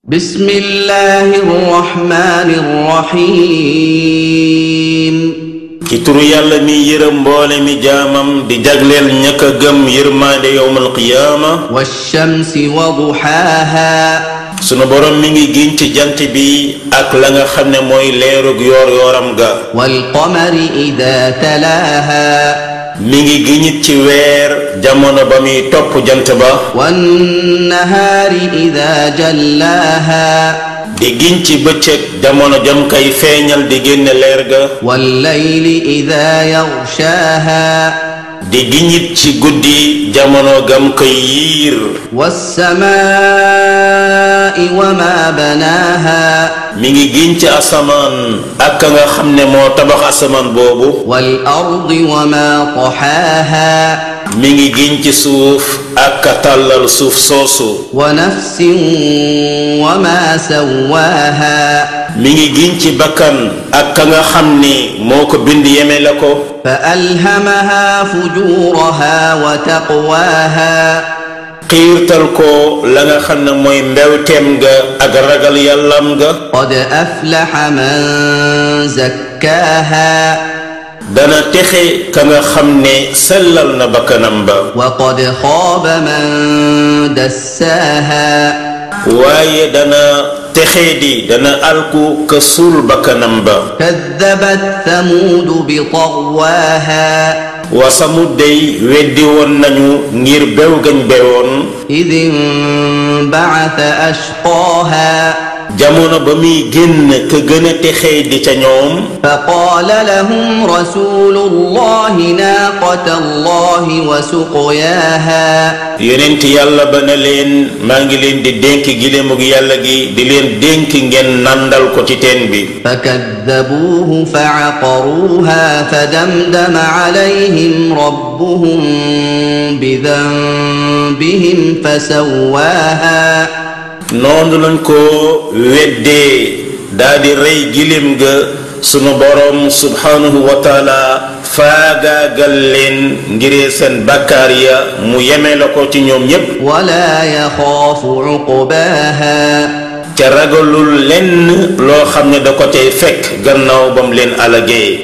بسم الله الرحمن الرحيم ci turu yàlla mi yërëm mboole mi jaamam di jagleel ñaka gëm yërmaande yowmal qiyaama والشمس وضحاها sunu borom mi ngi giñ ci jant bi ak la nga xam ne mooy leerug yoor yooram ga والقمر إذا تلاها mi ngi giñit ci weer jamono ba muy topp jant ba والنهار إذا جلاها di giñ ci bëccëg jamono jam kay feeñal di génne leer ga والليل إذا يغشاها di giñit ci guddi jamono gam koy yiir والسماء وما بناها mi ngi giñ ci asamaan ak ka nga xam ne moo tabax asamaan boobu والأرض وما طحاها mi ngi giñ ci suuf ak ka tàllal suuf soosu ونفس وما سواها mi ngi giñ ci bakkan ak ka nga xam ni moo ko bind yeme la ko فألهمها فجورها وتقواها xiirtal ko la nga xam ne mooy mbewteem ga ak ragal yàllam ga قد أفلح من زكاها dana texe ka nga xam ne sellal na bakkanam ba وقد خاب من دساها waaye dana texe di dana alku ka suul bakkanam ba كذبت ثمود بطغواها wa samud dey weddi woon nañu ngir bew gañ bewoon إذ انبعث أشقاها jamono ba muy génn ka gën a texee di ca ñoom فقال لهم رسول الله ناقة الله وسقياها yonent yàlla ba ne leen maa ngi leen di dénk giléemug yàlla gi di leen dénk ngeen nandal ko ci teen bi فكذبوه فعقروها فدمدم عليهم ربهم بذنبهم فسواها noonu lañ ko weddee daa di rey giléem ga sunu borom subhanahu wa taala faagaagal leen ngiree seen bàkkaar ya mu yeme la ko ci ñoom ñépp ولا يخاف عقباها ca ragalul lenn loo xam ne da ko cay fekk gannaaw bam leen alagee